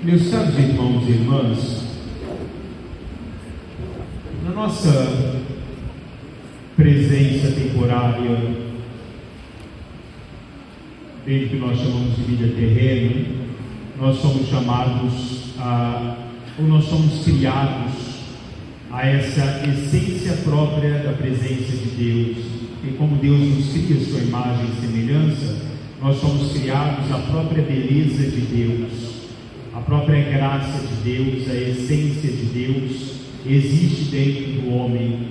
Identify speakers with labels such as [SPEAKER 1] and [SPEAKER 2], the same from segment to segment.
[SPEAKER 1] Meus caros irmãos e irmãs, na nossa presença temporária, dentro que nós chamamos de vida terrena, nós somos chamados ou nós somos criados a essa essência própria da presença de Deus. E como Deus nos cria a sua imagem e semelhança, nós somos criados à própria beleza de Deus. A própria graça de Deus, a essência de Deus existe dentro do homem.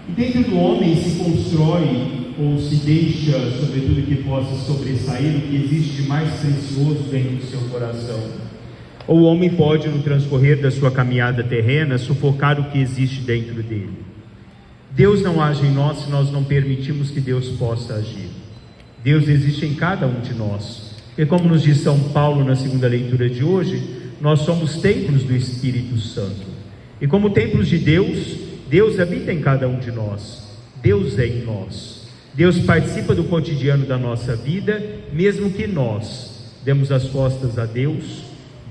[SPEAKER 1] E dentro do homem se constrói ou se deixa, sobretudo, que possa sobressair o que existe de mais precioso dentro do seu coração. Ou o homem pode, no transcorrer da sua caminhada terrena, sufocar o que existe dentro dele. Deus não age em nós se nós não permitimos que Deus possa agir. Deus existe em cada um de nós. E como nos diz São Paulo na segunda leitura de hoje, nós somos templos do Espírito Santo. E como templos de Deus, Deus habita em cada um de nós. Deus é em nós. Deus participa do cotidiano da nossa vida, mesmo que nós demos as costas a Deus.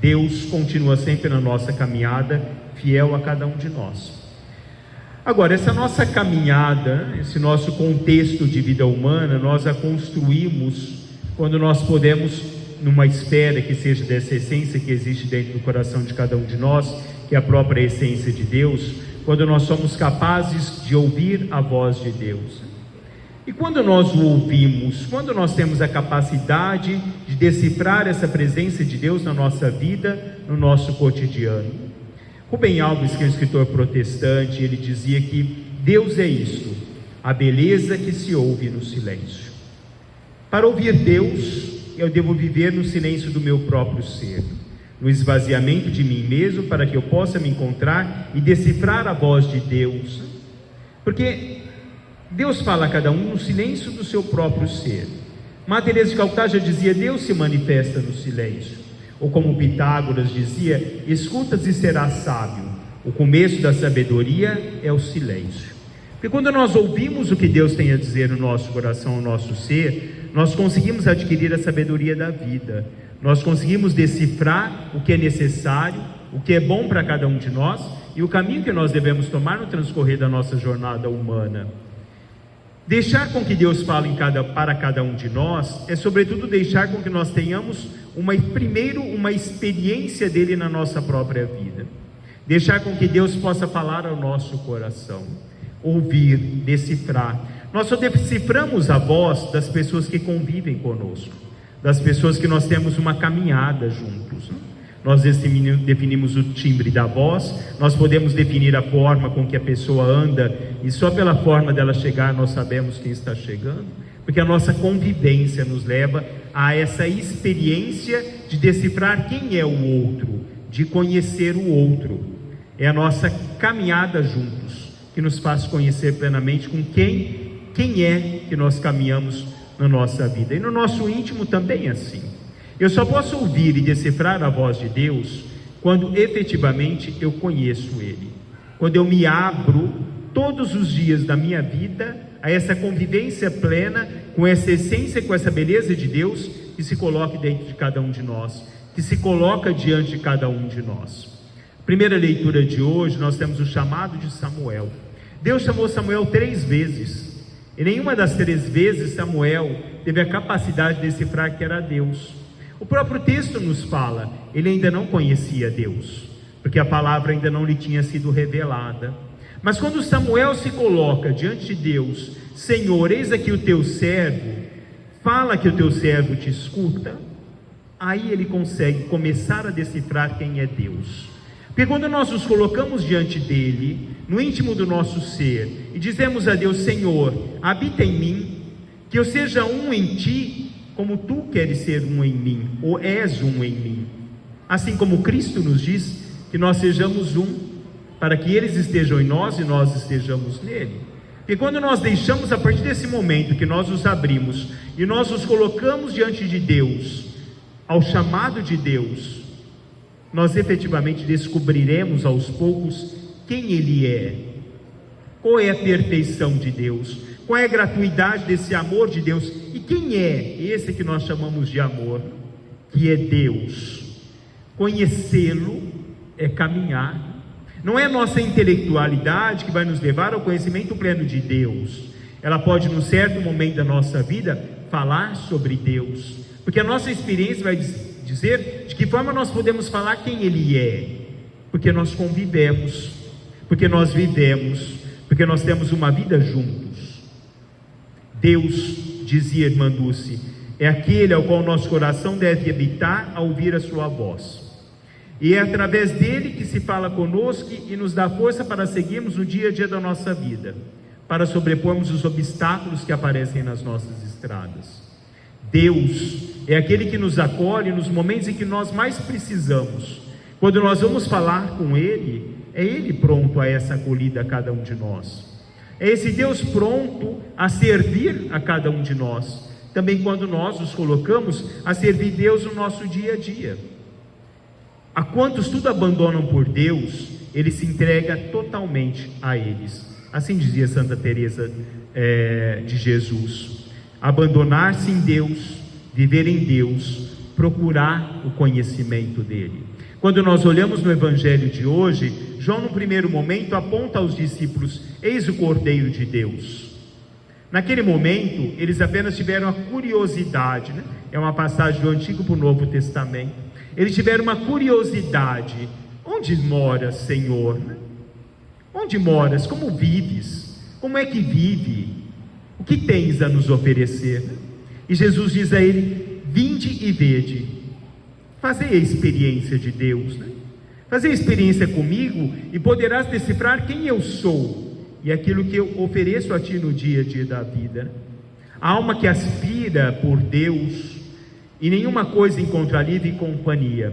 [SPEAKER 1] Deus continua sempre na nossa caminhada, fiel a cada um de nós. Agora, essa nossa caminhada, esse nosso contexto de vida humana, nós a construímos quando nós podemos, numa esfera que seja dessa essência que existe dentro do coração de cada um de nós, que é a própria essência de Deus, quando nós somos capazes de ouvir a voz de Deus. E quando nós o ouvimos, quando nós temos a capacidade de decifrar essa presença de Deus na nossa vida, no nosso cotidiano. Rubem Alves, que é um escritor protestante, ele dizia que Deus é isto, a beleza que se ouve no silêncio. Para ouvir Deus, eu devo viver no silêncio do meu próprio ser, no esvaziamento de mim mesmo, para que eu possa me encontrar e decifrar a voz de Deus. Porque Deus fala a cada um no silêncio do seu próprio ser. Madre Teresa de Calcutá já dizia: Deus se manifesta no silêncio. Ou como Pitágoras dizia: escutas e serás sábio. O começo da sabedoria é o silêncio. Porque quando nós ouvimos o que Deus tem a dizer no nosso coração, no nosso ser, nós conseguimos adquirir a sabedoria da vida. Nós conseguimos decifrar o que é necessário, o que é bom para cada um de nós e o caminho que nós devemos tomar no transcorrer da nossa jornada humana. Deixar com que Deus fale para cada um de nós é sobretudo deixar com que nós tenhamos primeiro uma experiência dele na nossa própria vida. Deixar com que Deus possa falar ao nosso coração, ouvir, decifrar. Nós só deciframos a voz das pessoas que convivem conosco, das pessoas que nós temos uma caminhada juntos. Nós definimos o timbre da voz, nós podemos definir a forma com que a pessoa anda, e só pela forma dela chegar nós sabemos quem está chegando, porque a nossa convivência nos leva a essa experiência de decifrar quem é o outro, de conhecer o outro. É a nossa caminhada juntos que nos faz conhecer plenamente com quem é que nós caminhamos na nossa vida. E no nosso íntimo também é assim. Eu só posso ouvir e decifrar a voz de Deus quando efetivamente eu conheço Ele, quando eu me abro todos os dias da minha vida a essa convivência plena com essa essência, com essa beleza de Deus que se coloca dentro de cada um de nós, que se coloca diante de cada um de nós. Primeira leitura de hoje, nós temos o chamado de Samuel. Deus chamou Samuel 3 vezes, e nenhuma das 3 vezes Samuel teve a capacidade de decifrar que era Deus. O próprio texto nos fala, ele ainda não conhecia Deus, porque a palavra ainda não lhe tinha sido revelada. Mas quando Samuel se coloca diante de Deus: Senhor, eis aqui o teu servo, fala que o teu servo te escuta, aí ele consegue começar a decifrar quem é Deus. Porque quando nós nos colocamos diante dele, no íntimo do nosso ser, e dizemos a Deus: Senhor, habita em mim, que eu seja um em ti, como tu queres ser um em mim, ou és um em mim, assim como Cristo nos diz que nós sejamos um, para que eles estejam em nós e nós estejamos nele. Porque quando nós deixamos, a partir desse momento que nós nos abrimos e nós nos colocamos diante de Deus, ao chamado de Deus, nós efetivamente descobriremos aos poucos quem Ele é, qual é a perfeição de Deus, qual é a gratuidade desse amor de Deus, e quem é esse que nós chamamos de amor, que é Deus. Conhecê-lo é caminhar. Não é nossa intelectualidade que vai nos levar ao conhecimento pleno de Deus. Ela pode, num certo momento da nossa vida, falar sobre Deus, porque a nossa experiência vai dizer de que forma nós podemos falar quem Ele é, porque nós convivemos, porque nós vivemos, porque nós temos uma vida juntos. Deus, dizia irmã Dulce, é aquele ao qual nosso coração deve habitar ao ouvir a sua voz, e é através dele que se fala conosco e nos dá força para seguirmos o dia a dia da nossa vida, para sobrepormos os obstáculos que aparecem nas nossas estradas. Deus é aquele que nos acolhe nos momentos em que nós mais precisamos. Quando nós vamos falar com Ele, é Ele pronto a essa acolhida a cada um de nós. É esse Deus pronto a servir a cada um de nós, também quando nós nos colocamos a servir Deus no nosso dia a dia. A quantos tudo abandonam por Deus, Ele se entrega totalmente a eles. Assim dizia Santa Teresa de Jesus: abandonar-se em Deus, viver em Deus, procurar o conhecimento dele. Quando nós olhamos no Evangelho de hoje, João no primeiro momento aponta aos discípulos: eis o Cordeiro de Deus. Naquele momento, eles apenas tiveram a curiosidade, né? É uma passagem do Antigo para o Novo Testamento. Eles tiveram uma curiosidade: onde moras, Senhor? Onde moras? Como vives? Como é que vive? O que tens a nos oferecer? E Jesus diz a ele: vinde e vede. Fazei a experiência de Deus, né? Fazei a experiência comigo e poderás decifrar quem eu sou e aquilo que eu ofereço a ti no dia a dia da vida. A alma que aspira por Deus e nenhuma coisa encontra alívio e companhia,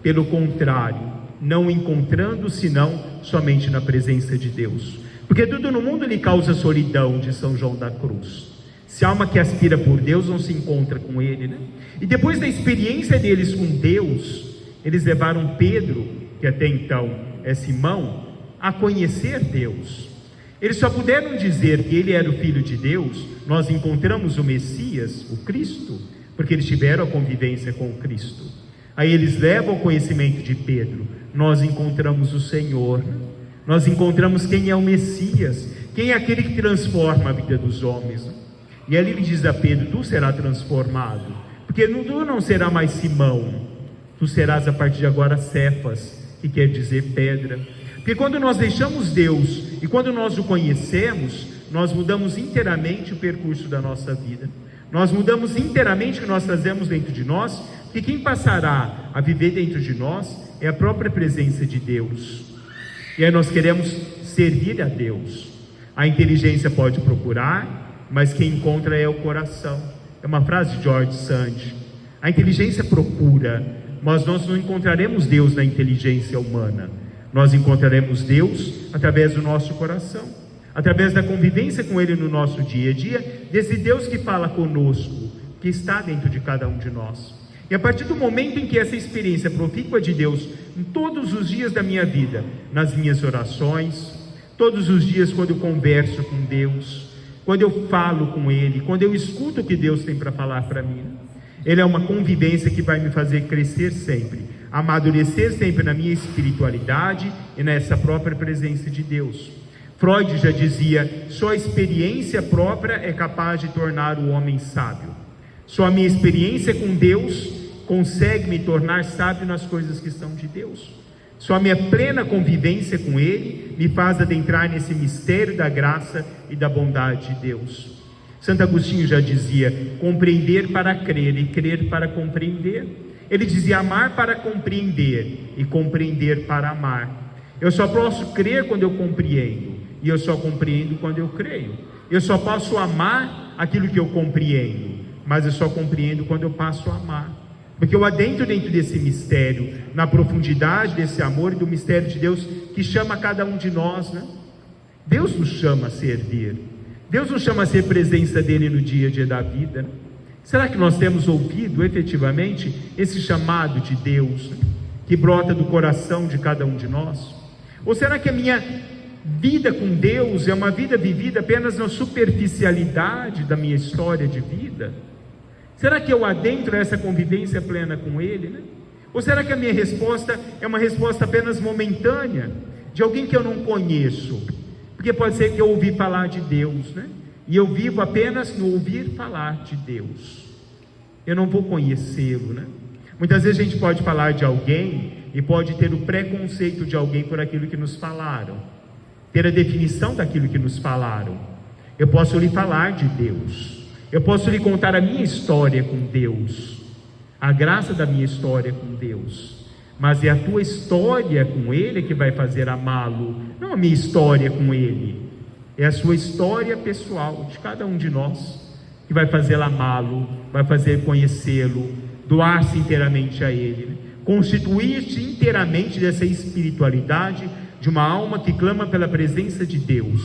[SPEAKER 1] pelo contrário, não encontrando senão somente na presença de Deus, porque tudo no mundo lhe causa solidão, de São João da Cruz. Se a alma que aspira por Deus não se encontra com Ele, né? E depois da experiência deles com Deus, eles levaram Pedro, que até então é Simão, a conhecer Deus. Eles só puderam dizer que ele era o Filho de Deus: nós encontramos o Messias, o Cristo, porque eles tiveram a convivência com o Cristo. Aí eles levam o conhecimento de Pedro: nós encontramos o Senhor, nós encontramos quem é o Messias, quem é aquele que transforma a vida dos homens. E ali ele diz a Pedro: tu serás transformado, porque tu não será mais Simão, tu serás a partir de agora Cefas, que quer dizer pedra. Porque quando nós deixamos Deus e quando nós o conhecemos, nós mudamos inteiramente o percurso da nossa vida. Nós mudamos inteiramente o que nós trazemos dentro de nós, porque quem passará a viver dentro de nós é a própria presença de Deus. E aí nós queremos servir a Deus. A inteligência pode procurar, mas quem encontra é o coração. É uma frase de George Sand. A inteligência procura, mas nós não encontraremos Deus na inteligência humana. Nós encontraremos Deus através do nosso coração, através da convivência com Ele no nosso dia a dia, desse Deus que fala conosco, que está dentro de cada um de nós. E a partir do momento em que essa experiência profícua de Deus, em todos os dias da minha vida, nas minhas orações, todos os dias quando eu converso com Deus, quando eu falo com Ele, quando eu escuto o que Deus tem para falar para mim, Ele é uma convivência que vai me fazer crescer sempre, amadurecer sempre na minha espiritualidade e nessa própria presença de Deus. Freud já dizia: só a experiência própria é capaz de tornar o homem sábio. Só a minha experiência com Deus consegue me tornar sábio nas coisas que são de Deus. Só a minha plena convivência com Ele me faz adentrar nesse mistério da graça e da bondade de Deus. Santo Agostinho já dizia: compreender para crer e crer para compreender. Ele dizia: amar para compreender e compreender para amar. Eu só posso crer quando eu compreendo, e eu só compreendo quando eu creio. Eu só posso amar aquilo que eu compreendo, mas eu só compreendo quando eu passo a amar, porque eu adentro dentro desse mistério, na profundidade desse amor e do mistério de Deus que chama cada um de nós, né? Deus nos chama a servir, Deus nos chama a ser presença dEle no dia a dia da vida. Será que nós temos ouvido efetivamente esse chamado de Deus, né, que brota do coração de cada um de nós? Ou será que a minha vida com Deus é uma vida vivida apenas na superficialidade da minha história de vida? Será que eu adentro essa convivência plena com Ele, né?
[SPEAKER 2] Ou será que a minha resposta é uma resposta apenas momentânea, de alguém que eu não conheço? Porque pode ser que eu ouvi falar de Deus, né? E eu vivo apenas no ouvir falar de Deus. Eu não vou conhecê-lo, né? Muitas vezes a gente pode falar de alguém e pode ter o preconceito de alguém por aquilo que nos falaram, ter a definição daquilo que nos falaram. Eu posso lhe falar de Deus, eu posso lhe contar a minha história com Deus, a graça da minha história com Deus, mas é a tua história com Ele que vai fazer amá-lo, não a minha história com Ele. É a sua história pessoal, de cada um de nós, que vai fazer amá-lo, vai fazer conhecê-lo, doar-se inteiramente a Ele, constituir-se inteiramente dessa espiritualidade, de uma alma que clama pela presença de Deus,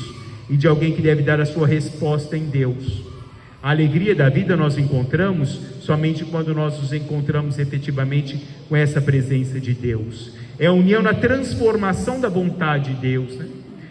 [SPEAKER 2] e de alguém que deve dar a sua resposta em Deus. A alegria da vida nós encontramos somente quando nós nos encontramos efetivamente com essa presença de Deus. É a união na transformação da vontade de Deus, né?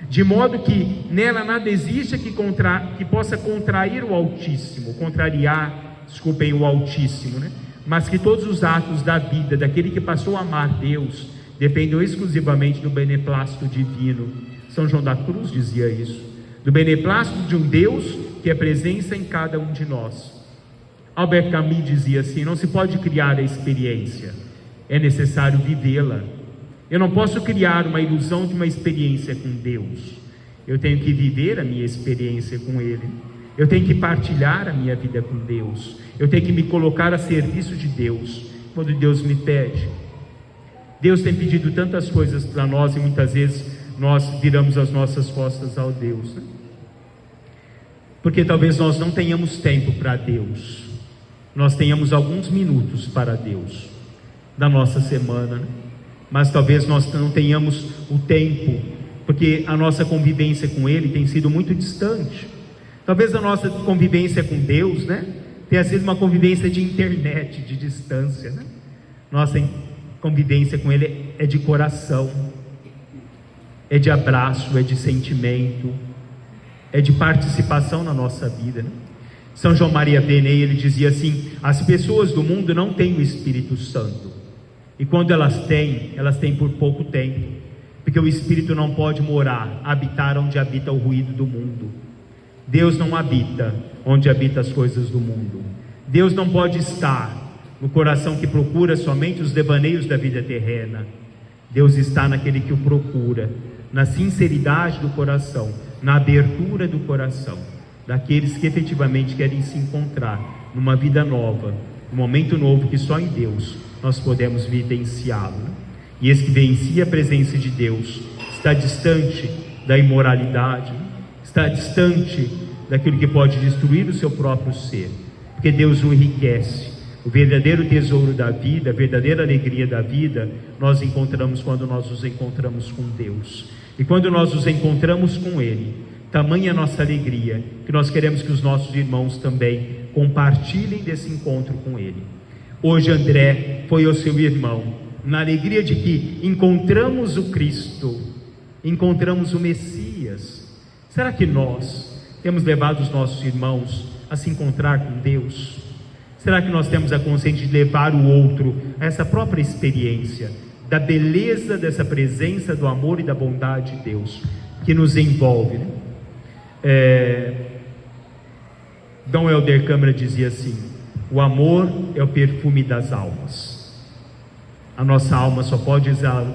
[SPEAKER 2] De modo que nela nada existe que possa contrariar o Altíssimo, o Altíssimo, né? Mas que todos os atos da vida daquele que passou a amar Deus dependem exclusivamente do beneplácito divino. São João da Cruz dizia isso, do beneplácito de um Deus que é presença em cada um de nós. Albert Camus dizia assim: não se pode criar a experiência, é necessário vivê-la. Eu não posso criar uma ilusão de uma experiência com Deus, eu tenho que viver a minha experiência com Ele, eu tenho que partilhar a minha vida com Deus, eu tenho que me colocar a serviço de Deus, quando Deus me pede. Deus tem pedido tantas coisas para nós, e muitas vezes nós viramos as nossas costas ao Deus, né? Porque talvez nós não tenhamos tempo para Deus, nós tenhamos alguns minutos para Deus, da nossa semana, né? Mas talvez nós não tenhamos o tempo, porque a nossa convivência com Ele tem sido muito distante. Talvez a nossa convivência com Deus, né, tenha sido uma convivência de internet, de distância, né? Nossa convivência com Ele é de coração, é de abraço, é de sentimento, é de participação na nossa vida, né? São João Maria Vianney, ele dizia assim: as pessoas do mundo não têm o Espírito Santo, e quando elas têm por pouco tempo, porque o Espírito não pode habitar onde habita o ruído do mundo. Deus não habita onde habita as coisas do mundo. Deus não pode estar no coração que procura somente os devaneios da vida terrena. Deus está naquele que o procura, na sinceridade do coração, na abertura do coração, daqueles que efetivamente querem se encontrar numa vida nova, num momento novo que só em Deus nós podemos vivenciá-lo. E esse que vivencia a presença de Deus está distante da imoralidade, está distante daquilo que pode destruir o seu próprio ser, porque Deus o enriquece. O verdadeiro tesouro da vida, a verdadeira alegria da vida, nós encontramos quando nós nos encontramos com Deus. E quando nós nos encontramos com Ele, tamanha a nossa alegria, que nós queremos que os nossos irmãos também compartilhem desse encontro com Ele. Hoje André foi ao seu irmão, na alegria de que encontramos o Cristo, encontramos o Messias. Será que nós temos levado os nossos irmãos a se encontrar com Deus? Será que nós temos a consciência de levar o outro a essa própria experiência da beleza dessa presença, do amor e da bondade de Deus que nos envolve, né? Dom Helder Câmara dizia assim: o amor é o perfume das almas. A nossa alma só pode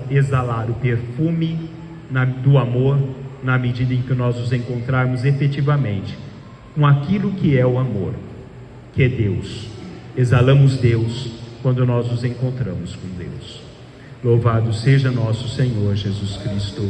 [SPEAKER 2] exalar o perfume do amor na medida em que nós nos encontrarmos efetivamente com aquilo que é o amor, que é Deus. Exalamos Deus quando nós nos encontramos com Deus. Louvado seja nosso Senhor Jesus Cristo.